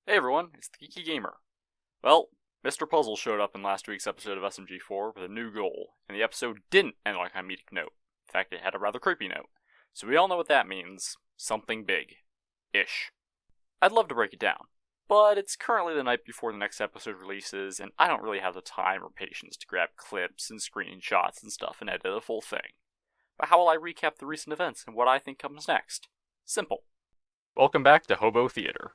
Hey everyone, it's the Geeky Gamer. Well, Mr. Puzzle showed up in last week's episode of SMG4 with a new goal, and the episode didn't end on a comedic note. In fact, it had a rather creepy note. So we all know what that means. Something big. Ish. I'd love to break it down, but it's currently the night before the next episode releases, and I don't really have the time or patience to grab clips and screenshots and stuff and edit the full thing. But how will I recap the recent events and what I think comes next? Simple. Welcome back to HOBO THEATER.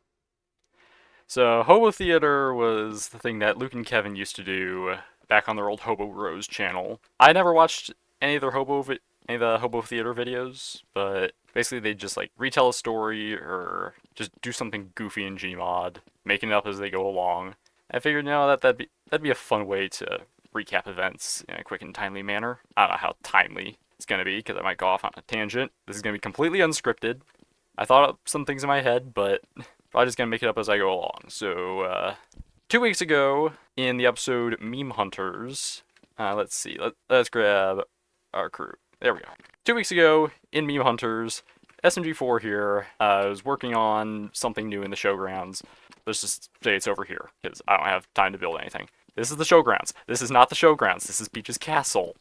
So, HOBO THEATER was the thing that Luke and Kevin used to do back on their old Hobo Bros channel. I never watched any of the HOBO THEATER videos, but basically they just like retell a story or just do something goofy in Gmod, making it up as they go along. I figured, that'd be a fun way to recap events in a quick and timely manner. I don't know how timely it's gonna be because I might go off on a tangent. This is gonna be completely unscripted. I thought of some things in my head, but probably just gonna make it up as I go along. So, 2 weeks ago, in the episode Meme Hunters, let's see, let's grab our crew. There we go. 2 weeks ago, in Meme Hunters, SMG4 here, was working on something new in the showgrounds. Let's just say it's over here, because I don't have time to build anything. This is the showgrounds. This is not the showgrounds. This is Peach's Castle.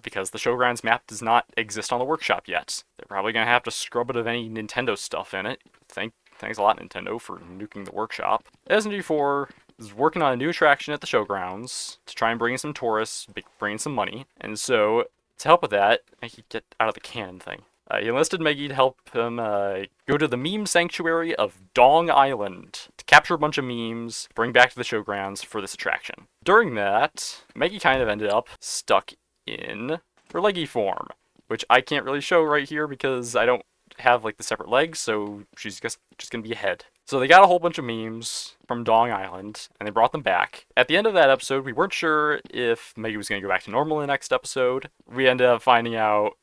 Because the showgrounds map does not exist on the workshop yet. They're probably gonna have to scrub it of any Nintendo stuff in it. Thanks a lot, Nintendo, for nuking the workshop. SMG4 is working on a new attraction at the showgrounds to try and bring in some tourists, bring in some money. And so, to help with that, he could get out of the cannon thing. He enlisted Meggy to help him go to the meme sanctuary of Dong Island to capture a bunch of memes, bring back to the showgrounds for this attraction. During that, Meggy kind of ended up stuck in her leggy form, which I can't really show right here because I don't have like the separate legs, so she's just gonna be a head. So they got a whole bunch of memes from Dong Island, and they brought them back. At the end of that episode, we weren't sure if Meggy was gonna go back to normal in the next episode. We ended up finding out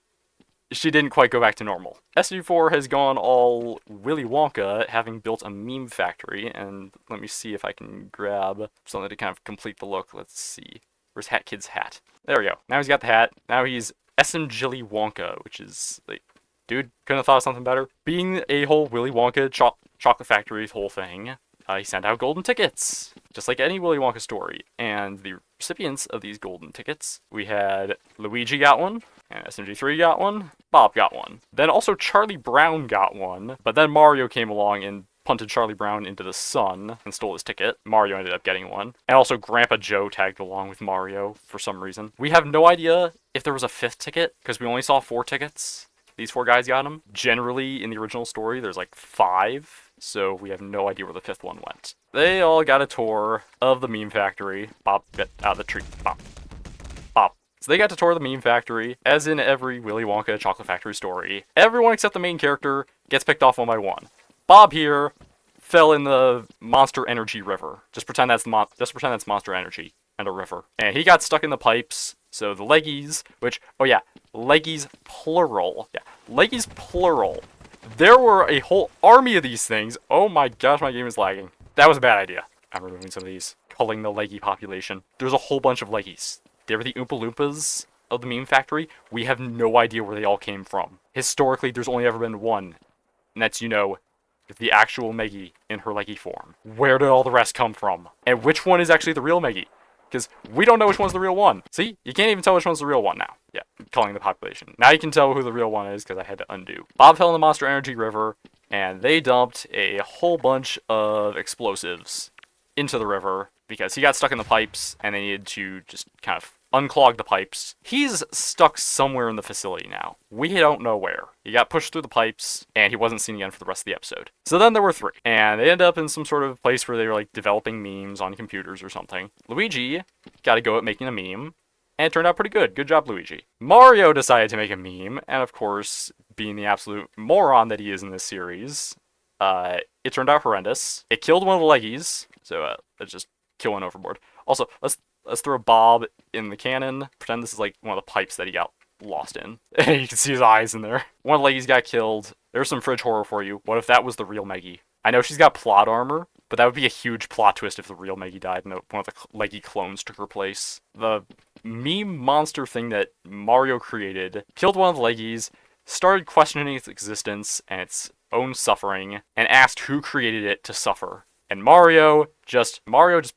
she didn't quite go back to normal. SMG4 has gone all Willy Wonka, having built a meme factory, and let me see if I can grab something to kind of complete the look. Let's see. Where's Hat Kid's hat? There we go. Now he's got the hat. Now he's SMG Wonka, which is like, dude, couldn't have thought of something better. Being a whole Willy Wonka chocolate factory whole thing, he sent out golden tickets, just like any Willy Wonka story. And the recipients of these golden tickets, we had Luigi got one, and SMG3 got one, Bob got one. Then also Charlie Brown got one, but then Mario came along and punted Charlie Brown into the sun and stole his ticket. Mario ended up getting one. And also Grandpa Joe tagged along with Mario for some reason. We have no idea if there was a fifth ticket, because we only saw 4 tickets. These 4 guys got them. Generally, in the original story, there's like 5, so we have no idea where the 5th one went. They all got a tour of the meme factory. Bob, get out of the tree. Bob. Bob. So they got to tour the meme factory, as in every Willy Wonka chocolate factory story. Everyone except the main character gets picked off one by one. Bob here fell in the Monster Energy River. Just pretend that's Monster Energy and a river. And he got stuck in the pipes. So the leggies, which, oh yeah, leggies plural. Yeah, leggies plural. There were a whole army of these things. Oh my gosh, my game is lagging. That was a bad idea. I'm removing some of these, culling the leggy population. There's a whole bunch of leggies. They were the Oompa Loompas of the meme factory. We have no idea where they all came from. Historically, there's only ever been one. And that's, the actual Meggy in her leggy form. Where did all the rest come from? And which one is actually the real Meggy? Because we don't know which one's the real one. See? You can't even tell which one's the real one now. Yeah, calling the population. Now you can tell who the real one is because I had to undo. Bob fell in the Monster Energy River, and they dumped a whole bunch of explosives into the river because he got stuck in the pipes, and they needed to just kind of unclog the pipes. He's stuck somewhere in the facility now. We don't know where. He got pushed through the pipes, and he wasn't seen again for the rest of the episode. So then there were 3, and they end up in some sort of place where they were like developing memes on computers or something. Luigi got to go at making a meme, and it turned out pretty good. Good job, Luigi. Mario decided to make a meme, and of course, being the absolute moron that he is in this series, it turned out horrendous. It killed one of the leggies, so let's just kill one overboard. Also, let's throw Bob in the cannon. Pretend this is like one of the pipes that he got lost in. And you can see his eyes in there. One of the leggies got killed. There's some fridge horror for you. What if that was the real Meggy? I know she's got plot armor, but that would be a huge plot twist if the real Meggy died and one of the leggy clones took her place. The meme monster thing that Mario created killed one of the leggies, started questioning its existence and its own suffering, and asked who created it to suffer. And Mario just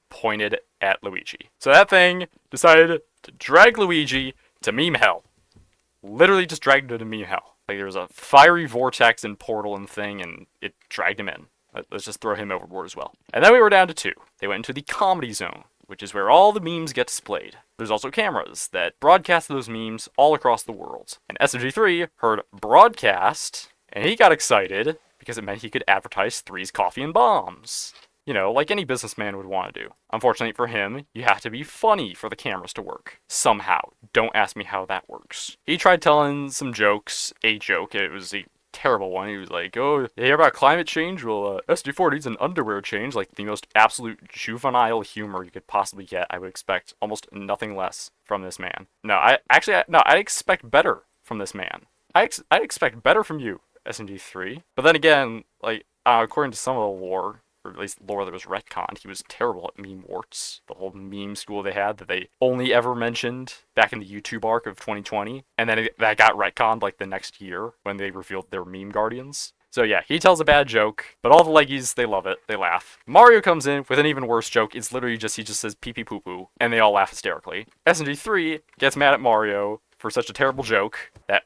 pointed at Luigi. So that thing decided to drag Luigi to meme hell. Literally just dragged him to meme hell. Like there was a fiery vortex and portal and thing, and it dragged him in. Let's just throw him overboard as well. And then we were down to 2. They went into the comedy zone, which is where all the memes get displayed. There's also cameras that broadcast those memes all across the world. And SMG3 heard broadcast, and he got excited because it meant he could advertise Three's Coffee and Bombs. You know, like any businessman would want to do. Unfortunately for him, you have to be funny for the cameras to work. Somehow. Don't ask me how that works. He tried telling some jokes. A joke. It was a terrible one. He was like, oh, you hear about climate change? Well, SG4 needs an underwear change. Like the most absolute juvenile humor you could possibly get. I would expect almost nothing less from this man. No, I expect better from this man. I expect better from you, SMG3. But then again, like, according to some of the lore, or at least lore that was retconned, he was terrible at meme warts. The whole meme school they had that they only ever mentioned back in the YouTube arc of 2020. And then that got retconned like the next year when they revealed their meme guardians. So yeah, he tells a bad joke, but all the leggies, they love it. They laugh. Mario comes in with an even worse joke. It's literally just, he just says pee pee poo poo, and they all laugh hysterically. SMG3 gets mad at Mario for such a terrible joke that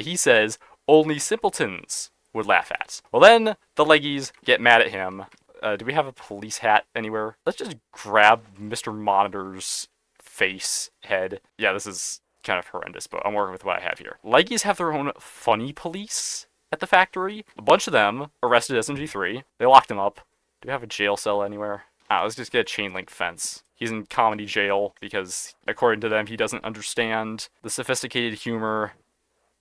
he says only simpletons would laugh at. Well then, the leggies get mad at him. Do we have a police hat anywhere? Let's just grab Mr. Monitor's face, head. Yeah, this is kind of horrendous, but I'm working with what I have here. Leggies have their own funny police at the factory. A bunch of them arrested SMG3. They locked him up. Do we have a jail cell anywhere? Let's just get a chain link fence. He's in comedy jail because, according to them, he doesn't understand the sophisticated humor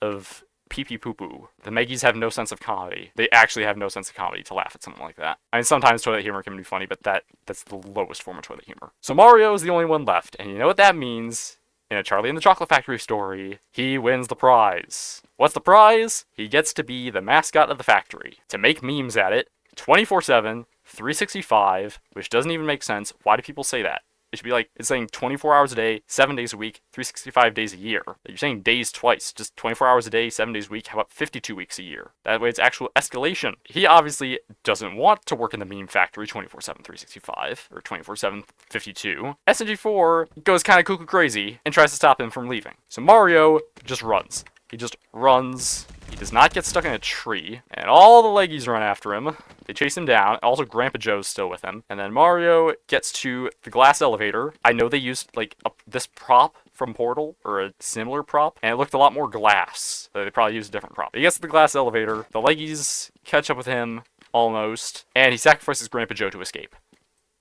of pee-pee poo-poo. The Meggies have no sense of comedy. They actually have no sense of comedy to laugh at something like that. I mean, sometimes toilet humor can be funny, but that's the lowest form of toilet humor. So Mario is the only one left, and you know what that means? In a Charlie and the Chocolate Factory story, he wins the prize. What's the prize? He gets to be the mascot of the factory. To make memes at it, 24/7, 365, which doesn't even make sense. Why do people say that? It should be like, it's saying 24 hours a day, 7 days a week, 365 days a year. You're saying days twice, just 24 hours a day, 7 days a week, how about 52 weeks a year? That way it's actual escalation. He obviously doesn't want to work in the meme factory 24/7, 365, or 24/7, 52. SMG4 goes kind of cuckoo crazy and tries to stop him from leaving. So Mario just runs. He just runs. He does not get stuck in a tree, and all the leggies run after him. They chase him down. Also, Grandpa Joe's still with him. And then Mario gets to the glass elevator. I know they used, like, this prop from Portal, or a similar prop, and it looked a lot more glass. So they probably used a different prop. He gets to the glass elevator. The leggies catch up with him, almost, and he sacrifices Grandpa Joe to escape.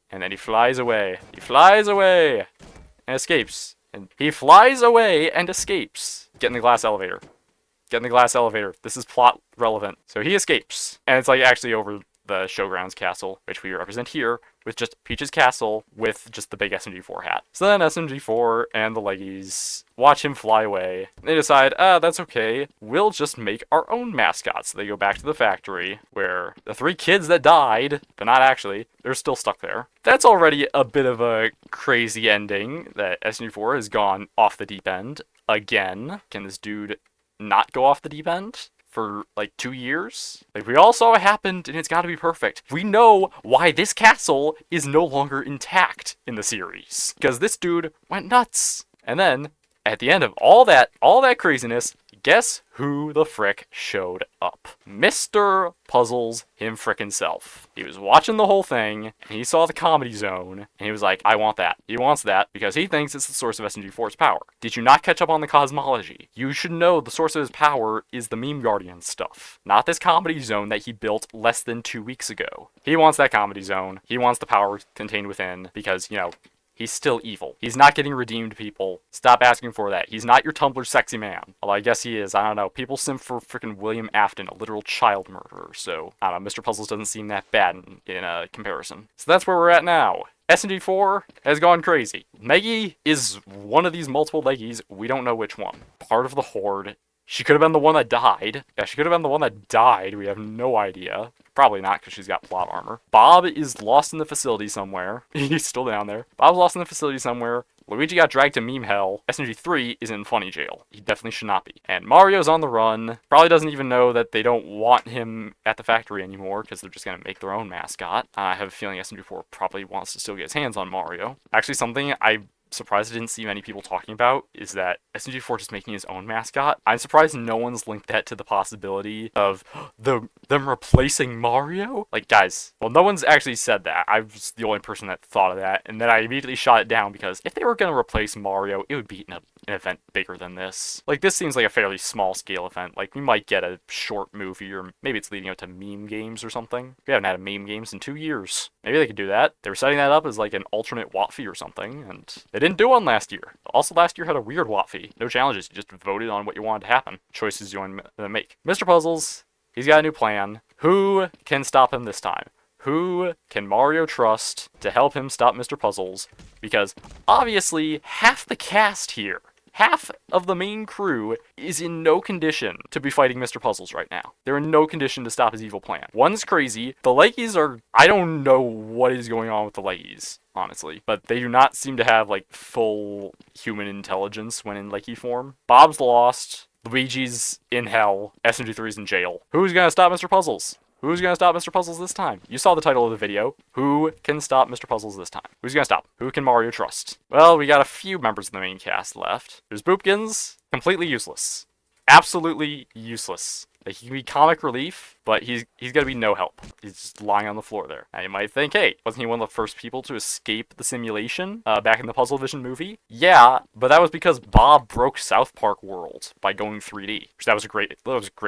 And then he flies away. He flies away! And escapes. And he flies away and escapes. Get in the glass elevator. Get in the glass elevator. This is plot relevant. So he escapes. And it's like actually over the Showgrounds castle, which we represent here, with just Peach's castle with just the big SMG4 hat. So then SMG4 and the leggies watch him fly away. They decide, that's okay. We'll just make our own mascots. So they go back to the factory where the 3 kids that died, but not actually, they're still stuck there. That's already a bit of a crazy ending that SMG4 has gone off the deep end again. Can this dude not go off the deep end for like 2 years? Like, we all saw what happened, and it's got to be perfect. We know why this castle is no longer intact in the series, because this dude went nuts. And then at the end of all that craziness, guess who the frick showed up? Mr. Puzzles him frickin' self. He was watching the whole thing, and he saw the comedy zone, and he was like, I want that. He wants that because he thinks it's the source of SMG4's power. Did you not catch up on the cosmology? You should know the source of his power is the Meme Guardian stuff, not this comedy zone that he built less than 2 weeks ago. He wants that comedy zone. He wants the power contained within because, you know, he's still evil. He's not getting redeemed, people. Stop asking for that. He's not your Tumblr sexy man. Well, I guess he is. I don't know. People simp for freaking William Afton, a literal child murderer. So, I don't know. Mr. Puzzles doesn't seem that bad in comparison. So that's where we're at now. SMG4 has gone crazy. Meggy is one of these multiple leggies. We don't know which one. Part of the Horde. She could have been the one that died. Yeah, she could have been the one that died. We have no idea. Probably not, because she's got plot armor. Bob is lost in the facility somewhere. He's still down there. Bob's lost in the facility somewhere. Luigi got dragged to meme hell. SMG3 is in funny jail. He definitely should not be. And Mario's on the run. Probably doesn't even know that they don't want him at the factory anymore because they're just going to make their own mascot. I have a feeling SMG4 probably wants to still get his hands on Mario. Actually, something I'm surprised I didn't see many people talking about is that SMG4 just making his own mascot. I'm surprised no one's linked that to the possibility of them replacing Mario. Like, guys, well, no one's actually said that. I was the only person that thought of that, and then I immediately shot it down because if they were going to replace Mario, it would be in an event bigger than this. Like, this seems like a fairly small scale event. Like, we might get a short movie, or maybe it's leading up to meme games or something. We haven't had a meme games in 2 years. Maybe they could do that. They were setting that up as like an alternate WOT fee or something, and they didn't do one last year. Also, last year had a weird WOT fee. No challenges, you just voted on what you wanted to happen. Choices you wanted to make. Mr. Puzzles, he's got a new plan. Who can stop him this time? Who can Mario trust to help him stop Mr. Puzzles? Because obviously, half the cast here, half of the main crew is in no condition to be fighting Mr. Puzzles right now. They're in no condition to stop his evil plan. One's crazy. The leggies are... I don't know what is going on with the leggies, honestly. But they do not seem to have, like, full human intelligence when in leggy form. Bob's lost. Luigi's in hell. SMG3's in jail. Who's gonna stop Mr. Puzzles? Who's gonna stop Mr. Puzzles this time? You saw the title of the video. Who can stop Mr. Puzzles this time? Who's gonna stop? Who can Mario trust? Well, we got a few members of the main cast left. There's Boopkins. Completely useless. Absolutely useless. Like, he can be comic relief, but he's gonna be no help. He's just lying on the floor there. Now you might think, hey, wasn't he one of the first people to escape the simulation back in the Puzzle Vision movie? Yeah, but that was because Bob broke South Park World by going 3D. That was a great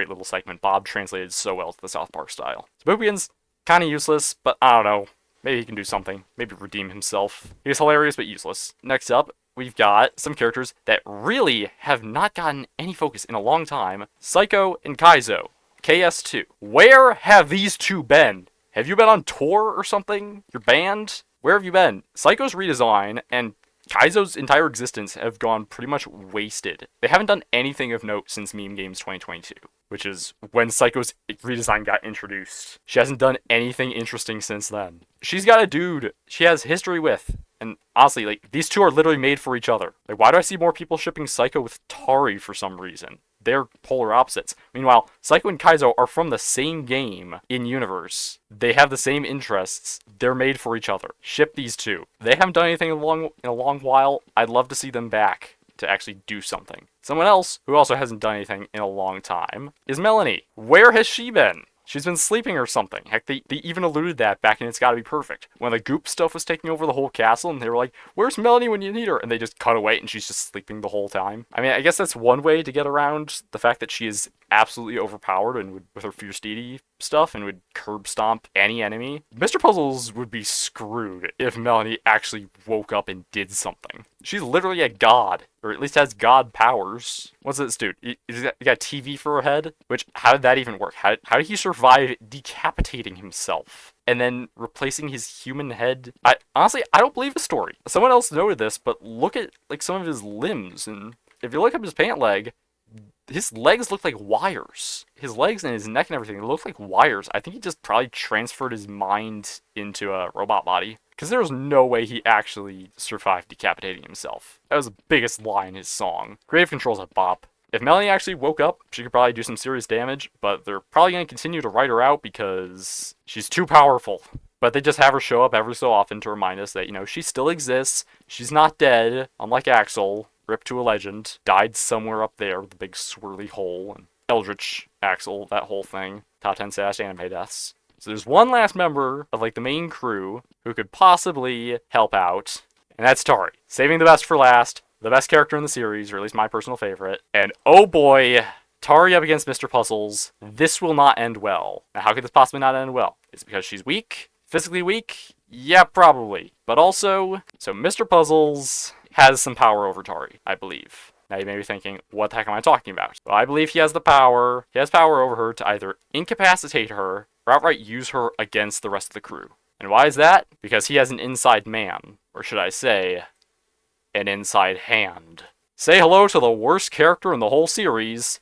little segment. Bob translated so well to the South Park style. So Boopkins, kind of useless, but I don't know. Maybe he can do something. Maybe redeem himself. He's hilarious, but useless. Next up, we've got some characters that really have not gotten any focus in a long time. Psycho and Kaizo. KS2. Where have these two been? Have you been on tour or something? Your band? Where have you been? Psycho's redesign and Kaizo's entire existence have gone pretty much wasted. They haven't done anything of note since Meme Games 2022, which is when Psycho's redesign got introduced. She hasn't done anything interesting since then. She's got a dude she has history with. And honestly, like, these two are literally made for each other. Like, why do I see more people shipping Psycho with Tari for some reason? They're polar opposites. Meanwhile, Psycho and Kaizo are from the same game in universe. They have the same interests. They're made for each other. Ship these two. They haven't done anything in a long while. I'd love to see them back to actually do something. Someone else who also hasn't done anything in a long time is Melanie. Where has she been? She's been sleeping or something. Heck, they even alluded that back in It's Gotta Be Perfect. When the goop stuff was taking over the whole castle, and they were like, where's Melanie when you need her? And they just cut away, and she's just sleeping the whole time. I mean, I guess that's one way to get around the fact that she is absolutely overpowered and would, with her fierce deity stuff, and would curb stomp any enemy. Mr. Puzzles would be screwed if Melanie actually woke up and did something. She's literally a god, or at least has god powers. What's this dude? You got TV for her head? Which, how did that even work? How did he survive decapitating himself and then replacing his human head? Honestly, I don't believe the story. Someone else noted this, but look at like some of his limbs, and if you look up his pant leg, his legs look like wires. His legs and his neck and everything look like wires. I think he just probably transferred his mind into a robot body. Because there was no way he actually survived decapitating himself. That was the biggest lie in his song. Creative control's a bop. If Melanie actually woke up, she could probably do some serious damage, but they're probably going to continue to write her out because she's too powerful. But they just have her show up every so often to remind us that, you know, she still exists. She's not dead, unlike Axel. Ripped to a legend. Died somewhere up there with a big swirly hole. And Eldritch, Axel, that whole thing. Top 10 saddest anime deaths. So there's one last member of, like, the main crew who could possibly help out, and that's Tari. Saving the best for last, the best character in the series, or at least my personal favorite, and oh boy, Tari up against Mr. Puzzles. This will not end well. Now, how could this possibly not end well? Is it because she's weak? Physically weak? Yeah, probably. But also, so Mr. Puzzles has some power over Tari, I believe. Now you may be thinking, what the heck am I talking about? Well, I believe he has power over her to either incapacitate her or outright use her against the rest of the crew. And why is that? Because he has an inside man, or should I say, an inside hand. Say hello to the worst character in the whole series,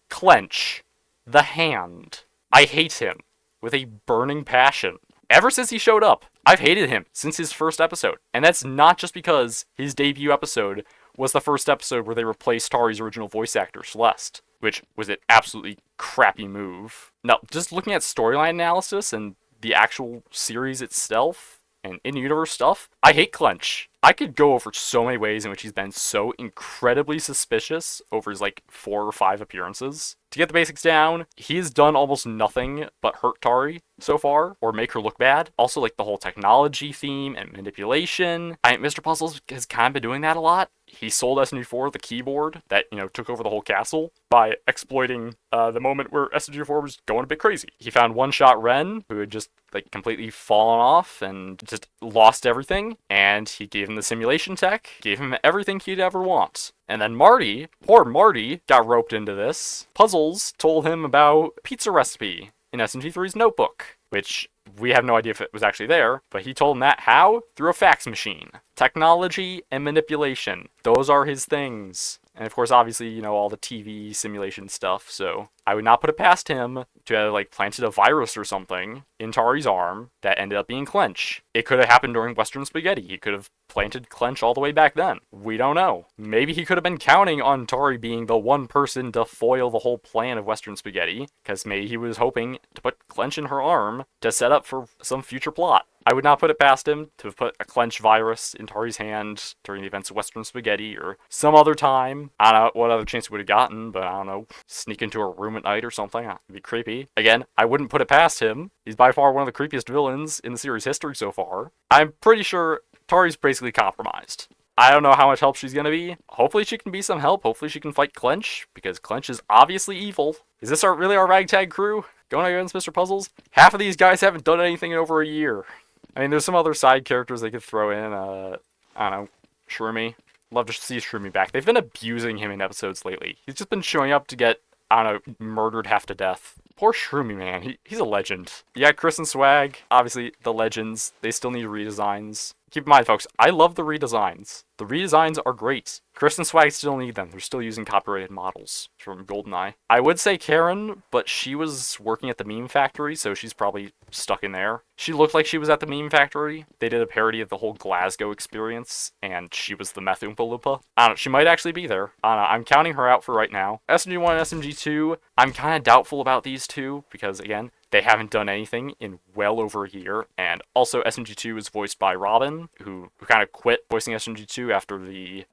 Clench, the Hand. I hate him with a burning passion. Ever since he showed up, I've hated him since his first episode. And that's not just because his debut episode was the first episode where they replaced Tari's original voice actor, Celeste, which was an absolutely crappy move. Now, just looking at storyline analysis and the actual series itself and in-universe stuff, I hate Clench. I could go over so many ways in which he's been so incredibly suspicious over his 4 or 5 appearances. To get the basics down, he's done almost nothing but hurt Tari so far, or make her look bad. Also, the whole technology theme and manipulation. Mr. Puzzles has kind of been doing that a lot. He sold SMG4 the keyboard that, took over the whole castle by exploiting the moment where SMG4 was going a bit crazy. He found One-Shot Ren, who had just completely fallen off and just lost everything, and he gave him the simulation tech, gave him everything he'd ever want. And then Marty, poor Marty, got roped into this. Puzzles told him about pizza recipe in SMG3's notebook, which we have no idea if it was actually there, but he told him that how? Through a fax machine. Technology and manipulation. Those are his things. And of course, obviously, all the TV simulation stuff, so I would not put it past him to have, planted a virus or something in Tari's arm that ended up being Clench. It could have happened during Western Spaghetti. He could have planted Clench all the way back then. We don't know. Maybe he could have been counting on Tari being the one person to foil the whole plan of Western Spaghetti, because maybe he was hoping to put Clench in her arm to set up for some future plot. I would not put it past him to have put a Clench virus in Tari's hand during the events of Western Spaghetti or some other time. I don't know what other chance he would have gotten, but I don't know, sneak into a room at night or something. It'd be creepy. Again, I wouldn't put it past him. He's by far one of the creepiest villains in the series' history so far. I'm pretty sure Tari's basically compromised. I don't know how much help she's going to be. Hopefully she can be some help. Hopefully she can fight Clench, because Clench is obviously evil. Is this really our ragtag crew? Going against Mr. Puzzles? Half of these guys haven't done anything in over a year. There's some other side characters they could throw in. I don't know, Shroomy. Love to see Shroomy back. They've been abusing him in episodes lately. He's just been showing up to get, I don't know, murdered half to death. Poor Shroomy, man. He's a legend. Yeah, Chris and Swag, obviously the legends. They still need redesigns. Keep in mind, folks, I love the redesigns. The redesigns are great. Chris and Swag still need them. They're still using copyrighted models from GoldenEye. I would say Karen, but she was working at the meme factory, so she's probably stuck in there. She looked like she was at the meme factory. They did a parody of the whole Glasgow experience, and she was the Meth Oompa Loompa. I don't know, she might actually be there. I don't know, I'm counting her out for right now. SMG1 and SMG2, I'm kind of doubtful about these two, because again, they haven't done anything in well over a year, and also SMG2 is voiced by Robin, who kind of quit voicing SMG2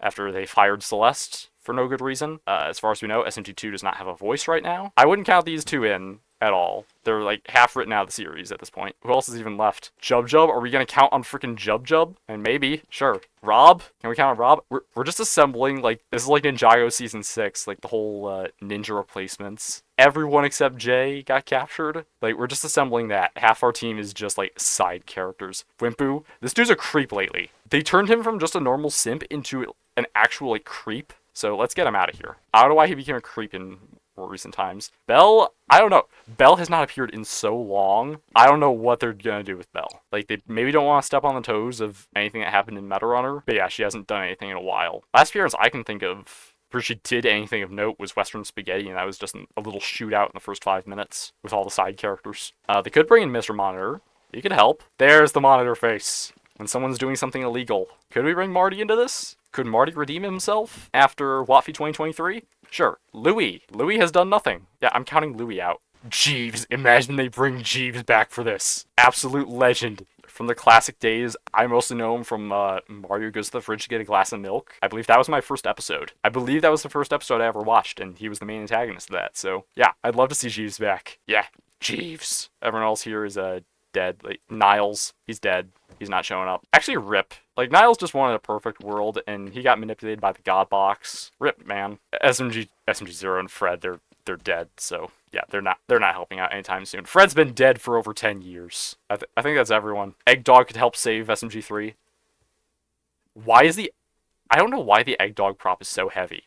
after they fired Celeste for no good reason. As far as we know, SMG2 does not have a voice right now. I wouldn't count these two in at all. They're half written out of the series at this point. Who else is even left? Jub Jub? Are we gonna count on freaking Jub Jub? And maybe, sure. Rob? Can we count on Rob? We're just assembling, this is like Ninjago Season 6, the whole ninja replacements. Everyone except Jay got captured. We're just assembling that. Half our team is just, side characters. Wimpu, this dude's a creep lately. They turned him from just a normal simp into an actual, creep. So let's get him out of here. I don't know why he became a creep in more recent times. Belle, I don't know. Belle has not appeared in so long. I don't know what they're gonna do with Belle. They maybe don't want to step on the toes of anything that happened in Meta Runner. But yeah, she hasn't done anything in a while. Last appearance I can think of where she did anything of note was Western Spaghetti, and that was just a little shootout in the first 5 minutes with all the side characters. They could bring in Mr. Monitor. He could help. There's the Monitor face. When someone's doing something illegal. Could we bring Marty into this? Could Marty redeem himself after Wattfi 2023? Sure. Louis. Louis has done nothing. Yeah, I'm counting Louis out. Jeeves. Imagine they bring Jeeves back for this. Absolute legend. From the classic days, I mostly know him from Mario Goes to the Fridge to get a glass of milk. I believe that was my first episode. I believe that was the first episode I ever watched, and he was the main antagonist of that. So, yeah, I'd love to see Jeeves back. Yeah, Jeeves. Everyone else here is dead. Niles, he's dead. He's not showing up. Actually, RIP. Niles just wanted a perfect world, and he got manipulated by the God Box. RIP, man. SMG0 and Fred, they're dead. So yeah, they're not helping out anytime soon. Fred's been dead for over 10 years. I think that's everyone. Egg Dog could help save SMG3. I don't know why the Egg Dog prop is so heavy.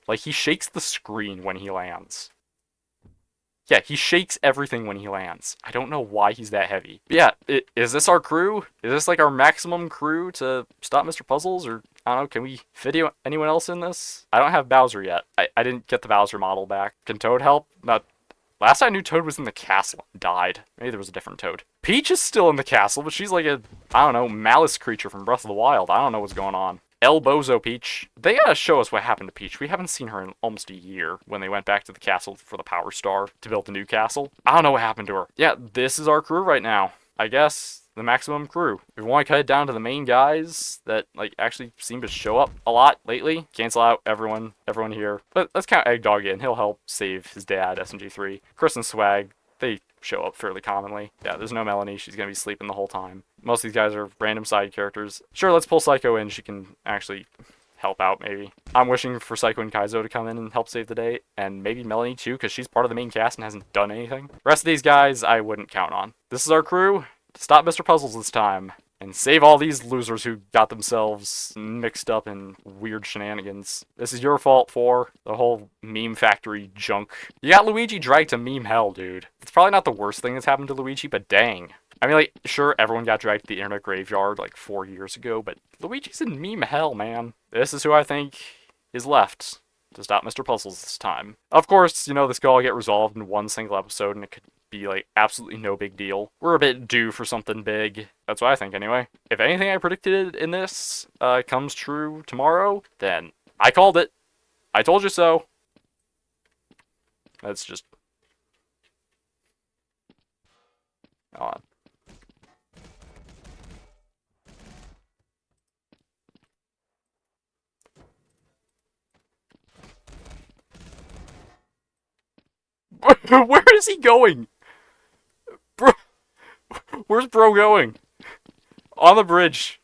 He shakes the screen when he lands. Yeah, he shakes everything when he lands. I don't know why he's that heavy. But yeah, is this our crew? Is this our maximum crew to stop Mr. Puzzles? Or, I don't know, can we fit anyone else in this? I don't have Bowser yet. I didn't get the Bowser model back. Can Toad help? Not Last I knew, Toad was in the castle and died. Maybe there was a different Toad. Peach is still in the castle, but she's like a, I don't know, malice creature from Breath of the Wild. I don't know what's going on. El Bozo Peach. They gotta show us what happened to Peach. We haven't seen her in almost a year when they went back to the castle for the Power Star to build the new castle. I don't know what happened to her. Yeah, this is our crew right now. I guess the maximum crew. If we want to cut it down to the main guys that like actually seem to show up a lot lately, cancel out everyone here. But let's count Eggdog in. He'll help save his dad, SMG3. Chris and Swag, they show up fairly commonly. Yeah, there's no Melanie. She's gonna be sleeping the whole time. Most of these guys are random side characters. Sure, let's pull Psycho in. She can actually help out, maybe. I'm wishing for Psycho and Kaizo to come in and help save the day, and maybe Melanie too, because she's part of the main cast and hasn't done anything. The rest of these guys, I wouldn't count on. This is our crew to stop Mr. Puzzles this time, and save all these losers who got themselves mixed up in weird shenanigans. This is your fault for the whole meme factory junk. You got Luigi dragged to meme hell, dude. It's probably not the worst thing that's happened to Luigi, but dang. I mean, like, sure, everyone got dragged to the internet graveyard like 4 years ago, but Luigi's in meme hell, man. This is who I think is left to stop Mr. Puzzles this time. Of course, you know, this could all get resolved in one single episode, and it could be, like, absolutely no big deal. We're a bit due for something big. That's what I think, anyway. If anything I predicted in this comes true tomorrow, then I called it. I told you so. That's just... Hold on. Where is he going? Bro, where's bro going? On the bridge.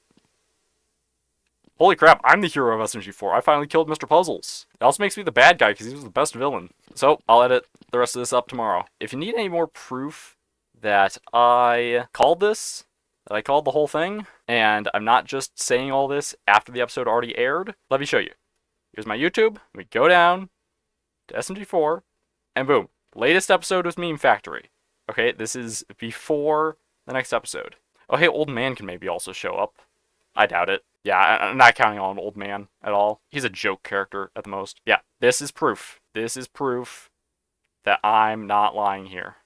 Holy crap, I'm the hero of SMG4. I finally killed Mr. Puzzles. It also makes me the bad guy because he was the best villain. So, I'll edit the rest of this up tomorrow. If you need any more proof that I called this, that I called the whole thing, and I'm not just saying all this after the episode already aired, let me show you. Here's my YouTube. We go down to SMG4, and boom. Latest episode was Meme Factory. Okay, this is before the next episode. Oh, hey, Old Man can maybe also show up. I doubt it. Yeah, I'm not counting on Old Man at all. He's a joke character at the most. Yeah, this is proof. This is proof that I'm not lying here.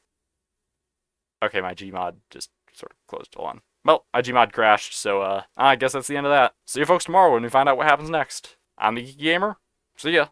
Okay, my Gmod just sort of closed. Hold on. Well, my Gmod crashed, so I guess that's the end of that. See you folks tomorrow when we find out what happens next. I'm the Geeky Gamer. See ya.